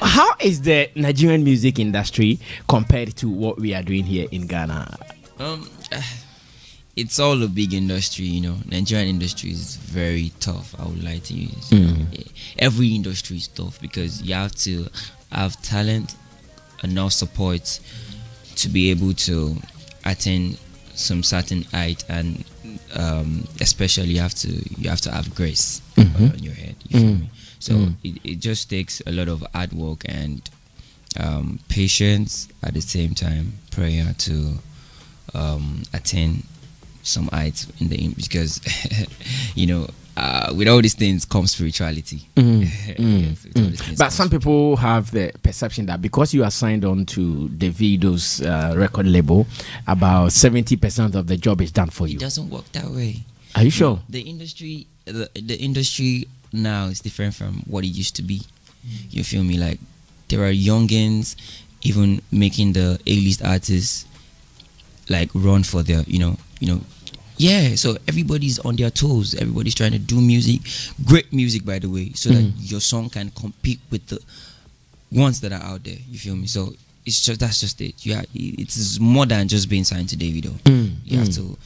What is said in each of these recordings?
how is the Nigerian music industry compared to what we are doing here in Ghana? It's all a big industry, you know. Nigerian industry is very tough. I would like to use. You know, every industry is tough because you have to have talent, enough support to be able to attain some certain height, and especially you have to have grace on your head. You feel me? So it just takes a lot of hard work and patience, at the same time prayer to attain some heights in because you know, with all these things comes spirituality. Yes, but some people have the perception that because you are signed on to Davido's record label, about 70% of the job is done for you. It doesn't work that way. Are you sure? The industry now is different from what it used to be. You feel me? Like, there are youngins even making the A-list artists like run for their, you know. Yeah, so everybody's on their toes. Everybody's trying to do music, great music, by the way, so that your song can compete with the ones that are out there. You feel me? So that's just it. Yeah, it's more than just being signed to Davido. You have to.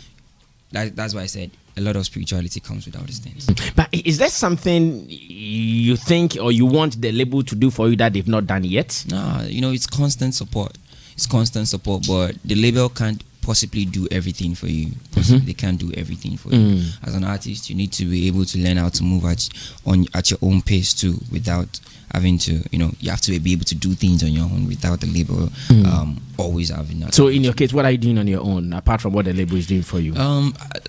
That's why I said a lot of spirituality comes with all these things. But is there something you think or you want the label to do for you that they've not done yet? Nah, you know, it's constant support. But the label can't possibly do everything for you. They can't do everything for you. As an artist, you need to be able to learn how to move at your own pace too, without having to, you know, you have to be able to do things on your own without the label always having that. So in your case, what are you doing on your own apart from what the label is doing for you?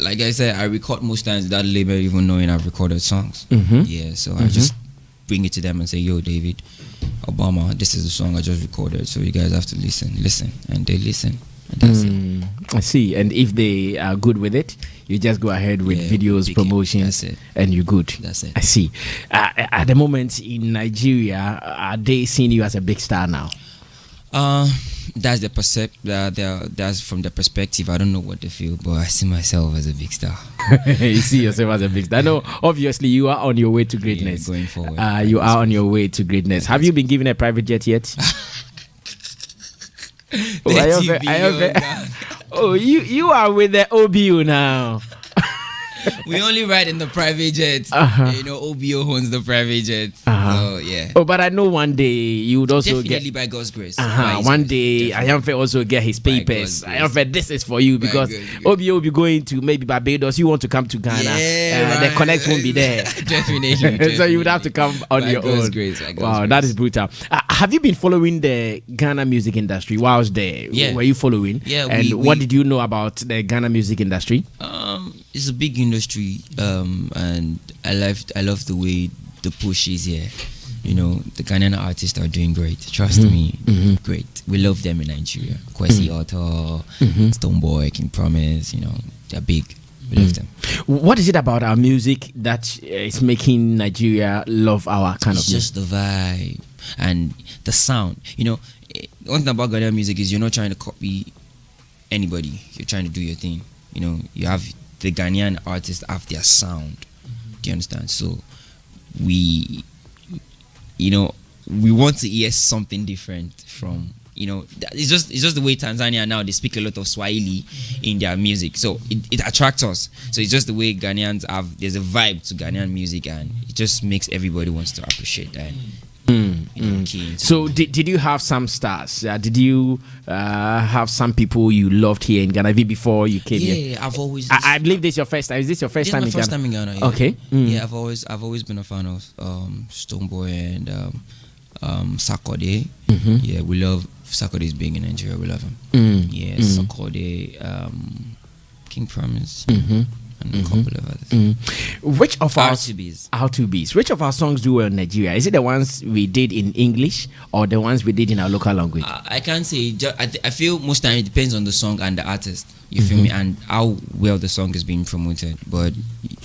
Like I said, I record most times without the label even knowing I've recorded songs. Yeah, so I just bring it to them and say, yo, David, Obama, this is the song I just recorded, so you guys have to listen, and they listen. And that's it. I see. And if they are good with it, you just go ahead with videos, promotions, and you're good. That's it. I see. At the moment in Nigeria, are they seeing you as a big star now? That's that's from the perspective. I don't know what they feel, but I see myself as a big star. You see yourself as a big star. No, obviously you are on your way to greatness. Going forward. You are on your way to greatness. Have you been given a private jet yet? Oh, you are with the OBO now. We only ride in the private jets. You know, OBO owns the private jets. So yeah. Oh, but I know one day you would also definitely by God's grace. One day Ayanfe also get his papers. Ayanfe, this is for you because OBO will be going to maybe Barbados. You want to come to Ghana? The connect won't be there. Definitely. So you would have to come on by your God's own. Grace, wow, that is brutal. Have you been following the Ghana music industry whilst there? Yeah. Were you following? Yeah. And what did you know about the Ghana music industry? It's a big industry, and I love the way the push is here. You know, the Ghanaian artists are doing great. Trust me, great. We love them in Nigeria. Kwesi Otto, Stoneboy, King Promise. You know, they're big. We love them. What is it about our music that is making Nigeria love our kind of music? It's just the vibe and the sound. You know, one thing about Ghanaian music is you're not trying to copy anybody. You're trying to do your thing. You know, you have the Ghanaian artists have their sound. Do you understand? So we want to hear something different from, you know, it's just the way Tanzania now, they speak a lot of Swahili in their music, so it attracts us. So it's just the way Ghanaians have, there's a vibe to Ghanaian music, and it just makes everybody wants to appreciate that. So did you have some stars? Did you have some people you loved here in Ghana even before you came here? Yeah, I've always. I believe this is your first time. Is this your first time in Ghana? First time in Ghana. Yeah. Okay. Yeah, I've always been a fan of Stoneboy and Sarkodie. Yeah, we love Sarkodie is big in Nigeria. We love him. Yeah, Sarkodie, King Promise. And a couple of others. Which of our R2Bs? Which of our songs do well in Nigeria? Is it the ones we did in English or the ones we did in our local language? I can't say. I feel most time it depends on the song and the artist. You feel me? And how well the song is being promoted. But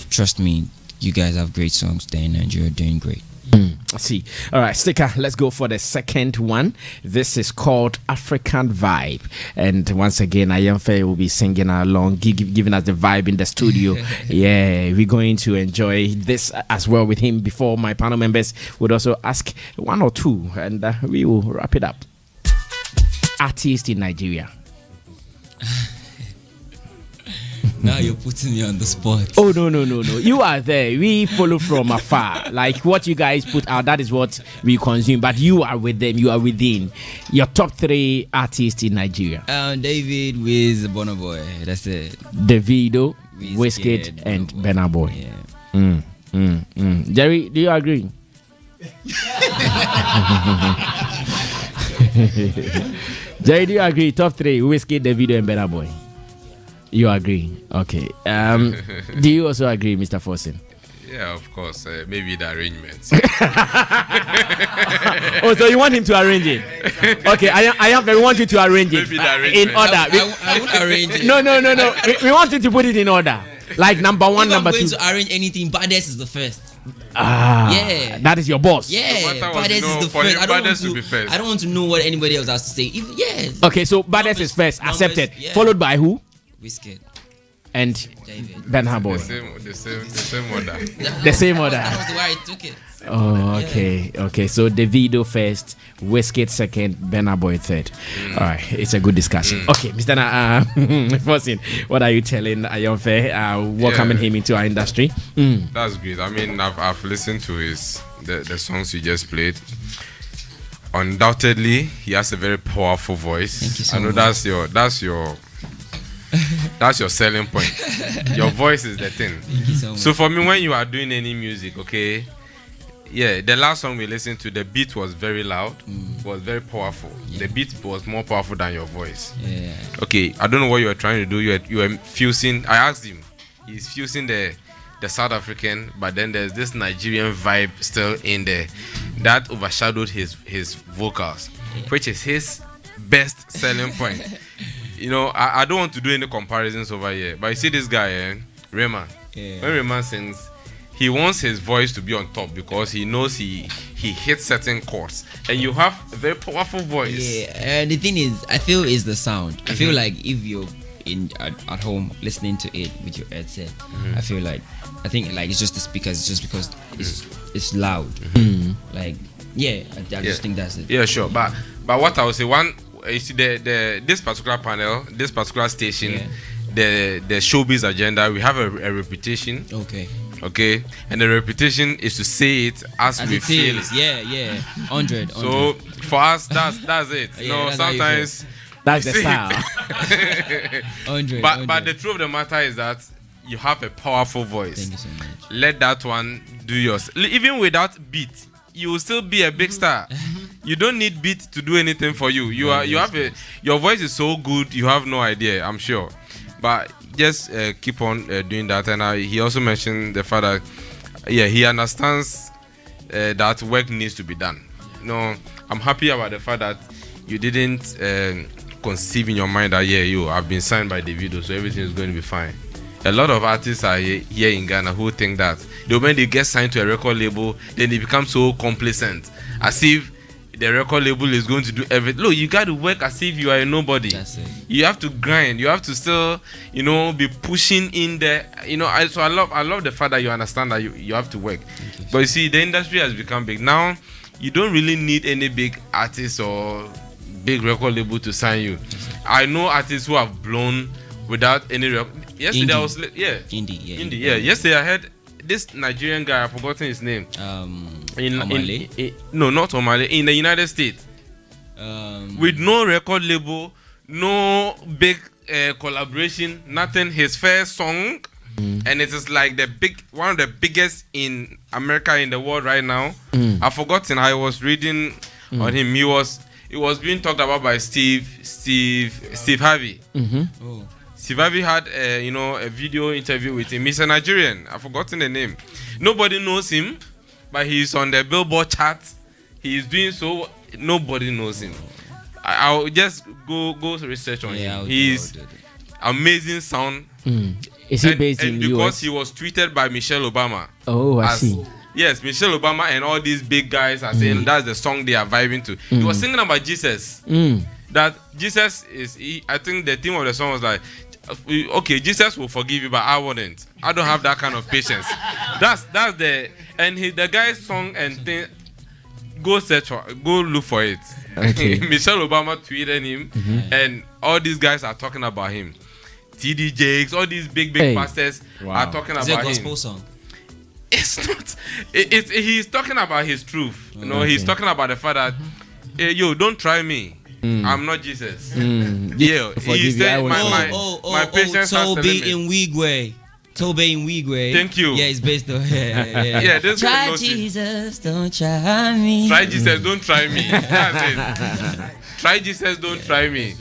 trust me, you guys have great songs there in Nigeria, doing great. I see. All right, sticker. Let's go for the second one. This is called African Vibe, and once again, Ayanfe will be singing along, giving us the vibe in the studio. Yeah, we're going to enjoy this as well with him. Before my panel members would also ask one or two, and we will wrap it up. Artist in Nigeria. Now you're putting me on the spot. Oh, no. You are there. We follow from afar. Like what you guys put out, that is what we consume. But you are with them. You are within. Your top 3 artists in Nigeria. David, Wiz, Burna Boy. That's it. Davido, Wizkid, and Burna Boy. Yeah. Jerry, do you agree? Jerry, do you agree? Top 3, Wizkid, Davido, and Burna Boy. You agree? Okay. Do you also agree, Mr. Forsen? Yeah, of course. Maybe the arrangements. Oh, so you want him to arrange it? Okay, I want you to arrange it in order. I won't arrange it. No. We want you to put it in order. Like number 1, number 2. If I'm going to arrange anything, Baddest is the first. Yeah, that is your boss. Yeah, Baddest is the first. I don't want to know what anybody else has to say. Okay, so Baddest is first, accepted. Yeah. Followed by who? Wizkid. And Burna Boy. The same order. The same order. That was the way I took it. Oh, okay. Okay, so Davido first, Wizkid second, Burna Boy third. All right, it's a good discussion. Okay, Mr. Forsen, what are you telling Ayanfe, welcoming him into our industry? That's great. I mean, I've listened to the songs you just played. Undoubtedly, he has a very powerful voice. Thank you so I know much. that's your selling point. Your voice is the thing. Thank you so much. So for me, when you are doing any music, okay, yeah, the last song we listened to, the beat was very loud, was very powerful. Yeah. The beat was more powerful than your voice. Yeah. Okay, I don't know what you were trying to do. You were fusing. I asked him. He's fusing the South African, but then there's this Nigerian vibe still in there that overshadowed his vocals, which is his best selling point. You know, I don't want to do any comparisons over here, but you see this guy, Rema. Yeah. When Rema sings, he wants his voice to be on top because he knows he hits certain chords, and you have a very powerful voice. Yeah, the thing is, I feel is the sound. I feel like if you're at home listening to it with your headset, I think it's just the speakers. It's just because it's loud. Like, yeah, I just think that's it. Yeah, sure. But what I would say, you see this particular panel, this particular station, the showbiz agenda, we have a reputation. Okay, and the reputation is to say it as we feel. Yeah, 100. So for us, that's it. You know, sometimes that's the style. 100. But the truth of the matter is that you have a powerful voice. Thank you so much. Let that one do yours. Even without beat, you will still be a big star. You don't need beat to do anything for you. Your voice is so good, you have no idea, I'm sure. But just keep on doing that. And he also mentioned the fact that he understands that work needs to be done. No, I'm happy about the fact that you didn't conceive in your mind that I've been signed by Davido, so everything is going to be fine. A lot of artists are here in Ghana who think that when they get signed to a record label, then they become so complacent, as if the record label is going to do everything. Look, you got to work as if you are a nobody. That's it. You have to grind. You have to still, be pushing in there. So I love the fact that you understand that you have to work. But you see, the industry has become big now. You don't really need any big artist or big record label to sign you. I know artists who have blown without any record. Yesterday Indie. Yesterday I heard this Nigerian guy. I've forgotten his name. No, not Omale. In the United States, with no record label, no big collaboration, nothing. His first song, and it is like one of the biggest in America, in the world right now. I've forgotten. I was reading on him. It was being talked about by Steve Harvey. Oh. Steve Harvey had a video interview with him. He's a Nigerian. I've forgotten the name. Nobody knows him, but he's on the Billboard chart. He's doing so. Nobody knows him. I'll just go research on him. He's amazing sound. Is he based in because US? he was tweeted by Michelle Obama. Oh, I see. Yes, Michelle Obama and all these big guys are saying that's the song they are vibing to. He was singing about Jesus. That Jesus is, I think the theme of the song was like, okay, Jesus will forgive you, but I wouldn't. I don't have that kind of patience. That's the, and the guy's song and thing, go look for it. Okay. Michelle Obama tweeted him, and all these guys are talking about him. TD Jakes, all these big pastors are talking about him. It's a gospel song. It's not. He's talking about his truth. You know, he's talking about the fact that, hey, yo, don't try me. I'm not Jesus. Yeah, he said my patience has a limit. Tobe in Wigwe. Thank you. Yeah, it's based on. Yeah. This try Jesus, don't try me. Try Jesus, don't try me. That's it. Try Jesus, don't try me.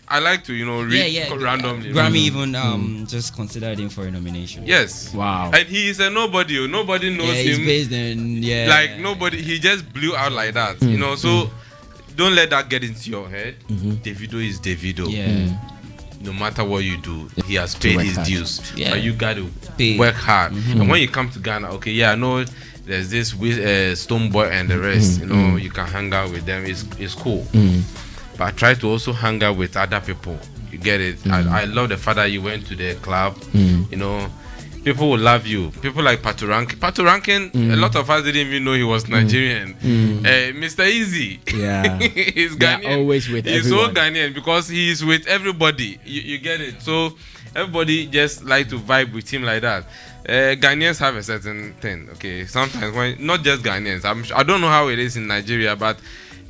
I like to, read randomly. Grammy even just considered him for a nomination. Yes. Wow. And he is a nobody. Nobody knows him. Based on, like nobody. He just blew out like that. So don't let that get into your head. Davido is Davido. Yeah. No matter what you do, he has paid his dues. Yeah. But you got to work hard. And when you come to Ghana, okay, I know there's this Stoneboy and the rest. You can hang out with them. It's cool. But try to also hang out with other people. You get it? I love the fact that you went to the club. People will love you. People like Patoranking, a lot of us didn't even know he was Nigerian. Mr. Easy. Yeah. He's Ghanaian. Always with He's everyone. so Ghanaian because he's with everybody. You get it? So everybody just like to vibe with him like that. Ghanaians have a certain thing. Okay, sometimes when not just Ghanaians. I don't know how it is in Nigeria, but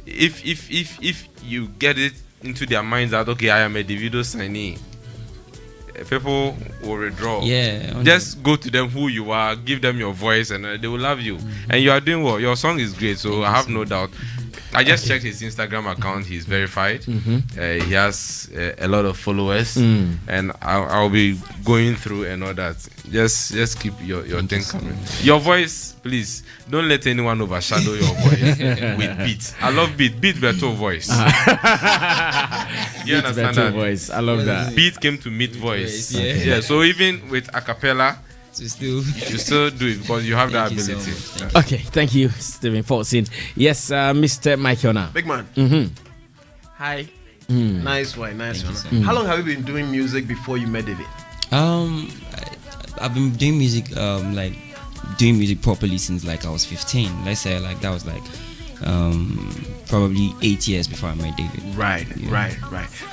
if you get it into their minds that okay, I am a Davido signee, people will withdraw. Yeah. Just go to them who you are, give them your voice, and they will love you. And you are doing well. Your song is great, so I have no doubt. I just checked his Instagram account. He's verified. He has a lot of followers, and I'll be going through and all that. Just keep your thing coming. Your voice, please don't let anyone overshadow your voice with beat. I love beat. Beat better voice. You understand that? Voice. I love that. Beat came to meet voice. Yeah. So even with a cappella, You still do it because you have that Thank you ability. so much. Okay, thank you, Stephen Fortson. Yes, Mr. Michael now. Big man. Hi. Nice one. How long have you been doing music before you met David? I've been doing music doing music properly since I was 15. Let's say that was probably 8 years before I met David. Right.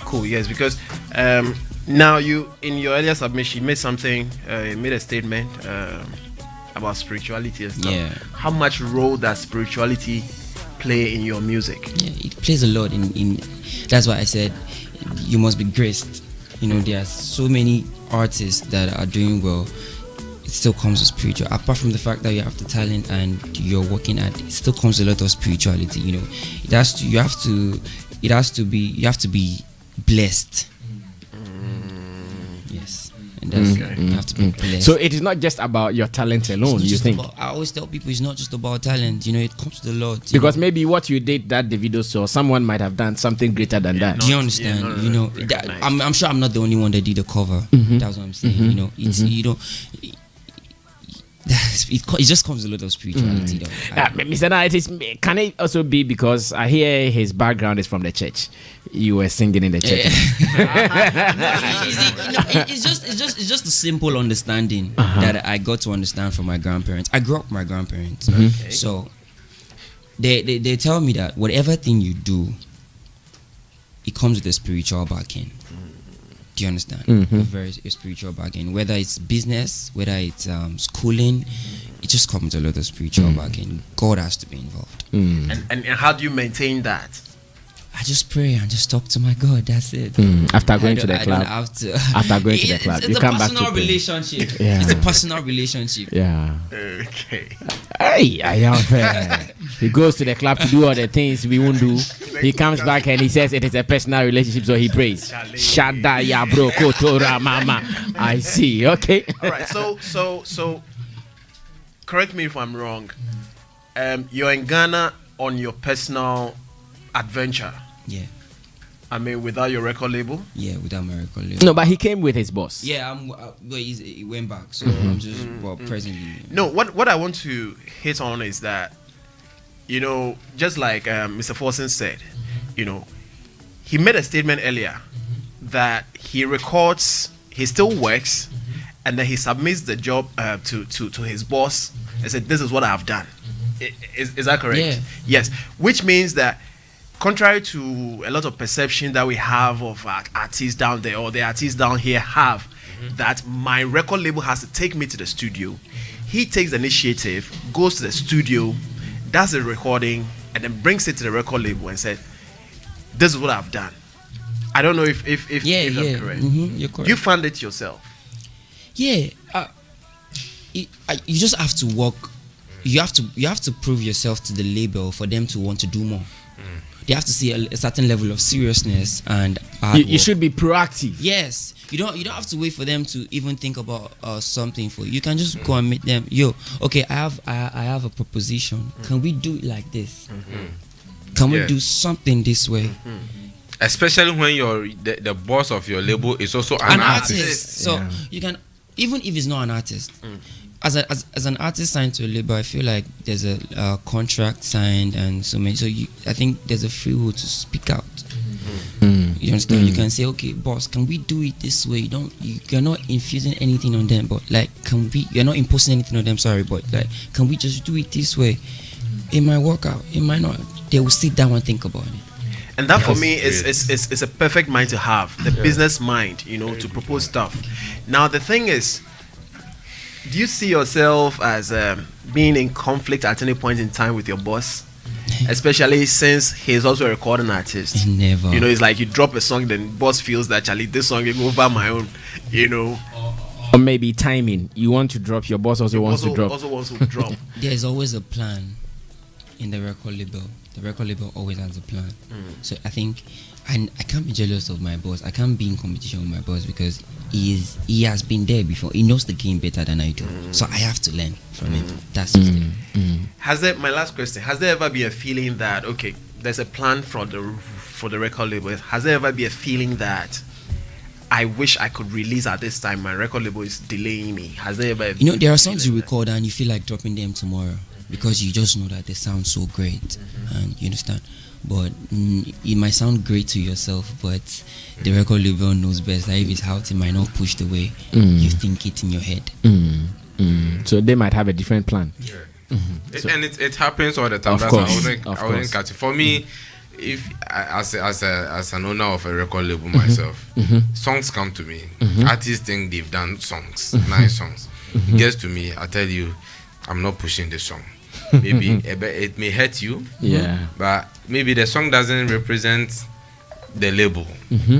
Cool. Yes, because now you in your earlier submission you made something, you made a statement about spirituality and stuff. Yeah. How much role does spirituality play in your music? Yeah, it plays a lot in that's why I said you must be graced. There are so many artists that are doing well. It still comes with spiritual. Apart from the fact that you have the talent and you're working at it, still comes with a lot of spirituality. You have to be blessed. Yes. And that's you have to be blessed. So it is not just about your talent alone, you think? I always tell people it's not just about talent. It comes to the Lord. Because maybe what you did that Davido saw, someone might have done something greater than that. Do you understand? I'm sure I'm not the only one that did the cover. That's what I'm saying. It's it just comes with a lot of spirituality. Mr. Na, can it also be because I hear his background is from the church? You were singing in the church. It's just a simple understanding that I got to understand from my grandparents. I grew up with my grandparents, so they tell me that whatever thing you do, it comes with a spiritual backing. Do you understand? A very spiritual backing. Whether it's business, whether it's schooling, it just comes with a lot of spiritual backing. God has to be involved. And how do you maintain that? I just pray and just talk to my God. That's it. After going to the club. After going to the club, it's you a come back to personal pray. relationship. Yeah. It's a personal relationship. Yeah. Okay. Hey, Ayanfe. He goes to the club to do all the things we won't do. He comes back and he says it is a personal relationship, so he prays. Shada ya bro kotora mama. I see. Okay. All right. So correct me if I'm wrong. You're in Ghana on your personal adventure. Yeah. I mean, without your record label? Yeah, without my record label. No, but he came with his boss. Yeah, he went back, so I'm just presently. No, what I want to hit on is that, you know, just like Mr. Forson said, you know, he made a statement earlier that he records, he still works, and then he submits the job to his boss and said, "This is what I have done." Is that correct? Yeah. Yes. Which means that, contrary to a lot of perception that we have of artists down there or the artists down here have, that my record label has to take me to the studio. He takes the initiative, goes to the studio, does the recording, and then brings it to the record label and said, "This is what I've done." I don't know if I'm correct. You're correct. You found it yourself. Yeah, you just have to work. You have to prove yourself to the label for them to want to do more. They have to see a certain level of seriousness and hard You work. should be proactive. Yes, you don't have to wait for them to even think about something for you. You can just go and meet them. Yo, okay, I have a proposition. Can we do it like this? Can we do something this way? Especially when you're the boss of your label is also an artist. So you can, even if it's not an artist, as an artist signed to a label, I feel like there's a contract signed and so many. So I think there's a free will to speak out. You understand? You can say, "Okay, boss, can we do it this way?" You're not infusing anything on them, but like, you're not imposing anything on them. Sorry, but like, can we just do it this way? It might work out. It might not. They will sit down and think about it. And that for me is a perfect mind to have, the business mind, you know, to propose stuff. Now the thing is, do you see yourself as being in conflict at any point in time with your boss? Especially since he's also a recording artist. Never. You know, it's like you drop a song, then boss feels that, Charlie, this song is over my own, you know. Or maybe timing. You want to drop, your boss also wants to drop. Also wants to drop. There's always a plan in the record label. The record label always has a plan. So I think I can't be jealous of my boss. I can't be in competition with my boss because he has been there before. He knows the game better than I do. So I have to learn from him. That's just it. My last question, has there ever been a feeling that, okay, there's a plan for the record label? Has there ever been a feeling that I wish I could release at this time, my record label is delaying me? Has there ever You know, there are songs you record and you feel like dropping them tomorrow because you just know that they sound so great, and you understand. But it might sound great to yourself, but the record label knows best. That if it's out, it might not push the way you think it in your head. So they might have a different plan. And it happens all the time. Of That's course, I wouldn't catch it. For me, if as an owner of a record label myself, songs come to me. Artists think they've done songs, nice songs. It gets to me, I tell you, I'm not pushing the song. Maybe it may hurt you, but maybe the song doesn't represent the label.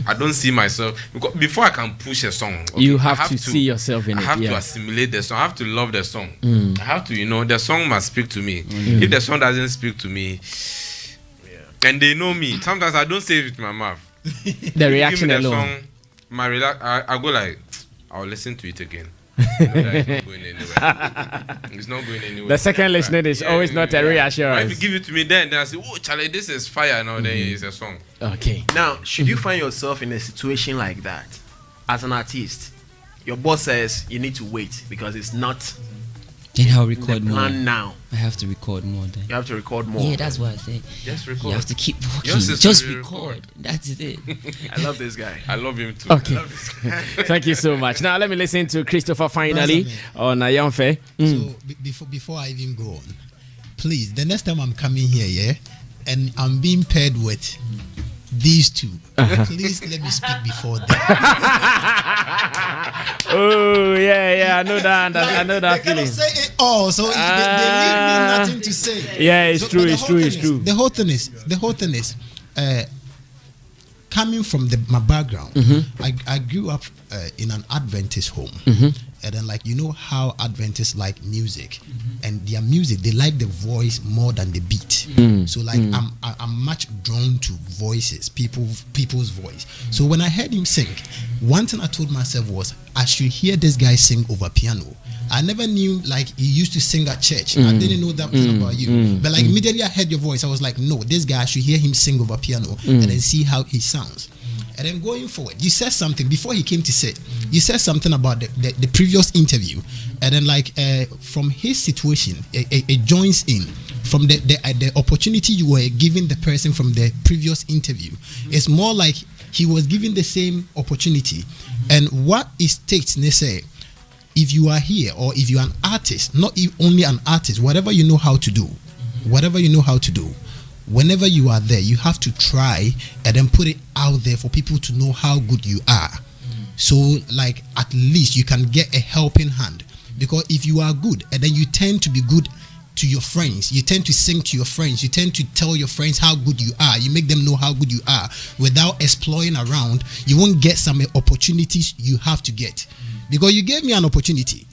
I don't see myself, because before I can push a song, okay, you have to see yourself in it. I have to assimilate the song. I have to love the song. I have to, the song must speak to me. If the song doesn't speak to me, and they know me, sometimes I don't say it with my mouth. The reaction give me the alone. song, I go like, I'll listen to it again. It's not going anywhere. It's not going anywhere. The second listening is always not a reassurance. If you give it to me, then I say, "Oh, Charlie, this is fire." Now then it's a song. Okay. Now, should you find yourself in a situation like that as an artist, your boss says you need to wait because it's not Then I'll the record more. plan now. I have to record more then. You have to record more. Yeah, that's what I say. Just record. You have to keep working. Yours is Just to record. That's it. I love this guy. I love him too. Okay. Thank you so much. Now let me listen to Christopher finally on Ayanfe. So before I even go on, please, the next time I'm coming here, and I'm being paired with these two, please let me speak before them. Oh yeah, I know that. I know that They feeling. cannot say it all, so they leave me nothing to say. Yeah, it's So, true. but It's the true. whole It's thing true. is- The whole thing is, coming from my background, I grew up in an Adventist home, and then how Adventists like music, and their music, they like the voice more than the beat. So I'm I'm much drawn to voices, people's voice. So when I heard him sing, one thing I told myself was I should hear this guy sing over piano. I never knew like he used to sing at church. I didn't know that thing about you. But like immediately I heard your voice, I was like, no, this guy, I should hear him sing over piano and then see how he sounds. And then going forward, you said something before he came to sit. You said something about the previous interview, and then like from his situation, it joins in from the opportunity you were giving the person from the previous interview. It's more like he was given the same opportunity, and what it states, they say, if you are here or if you are an artist, not only an artist, whatever you know how to do, whenever you are there, you have to try and then put it out there for people to know how good you are. So like at least you can get a helping hand, because if you are good and then you tend to be good to your friends, you tend to sing to your friends, you tend to tell your friends how good you are, you make them know how good you are without exploring around, you won't get some opportunities you have to get. Because you gave me an opportunity,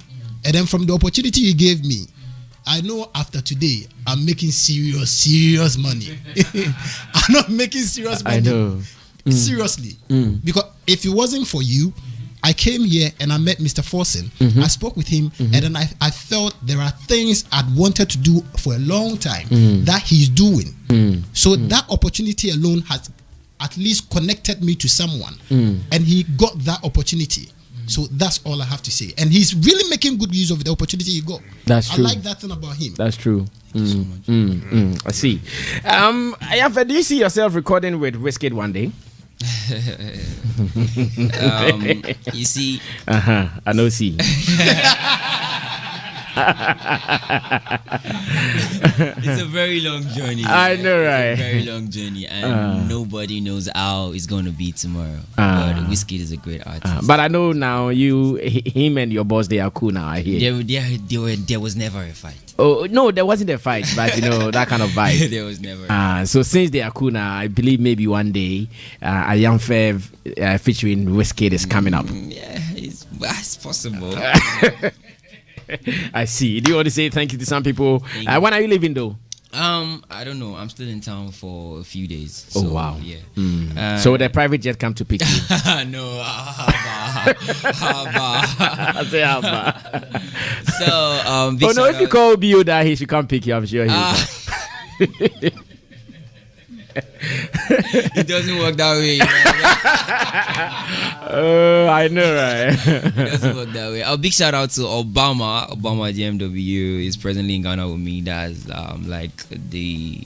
and then from the opportunity you gave me, I know after today I'm making serious money. I'm not making serious money. I know. Seriously. Because if it wasn't for you, I came here and I met Mr. Forsen. I spoke with him, and then I felt there are things I'd wanted to do for a long time that he's doing. So that opportunity alone has at least connected me to someone, and he got that opportunity. So that's all I have to say. And he's really making good use of the opportunity he got. That's true. I like that thing about him. That's true. I see. Ayanfe, do you see yourself recording with Wizkid one day? You see, I know. See. It's a very long journey. I know, right? It's a very long journey, and nobody knows how it's going to be tomorrow. But Wizkid is a great artist. But I know now him and your boss, they are cool now. I hear. There was never a fight. Oh no, there wasn't a fight, but that kind of vibe. There was never. So since they are cool now, I believe maybe one day Ayanfe featuring Wizkid is coming up. Yeah, it's possible. I see. Do you want to say thank you to some people? When are you leaving though? I don't know. I'm still in town for a few days. So, oh wow. Yeah. So the private jet come to pick you? No. I say haba. So oh no, if you call OBO that he should come pick you, I'm sure he will. It doesn't work that way. I know, right? It doesn't work that way. A big shout out to Obama GMW is presently in Ghana with me. That's like the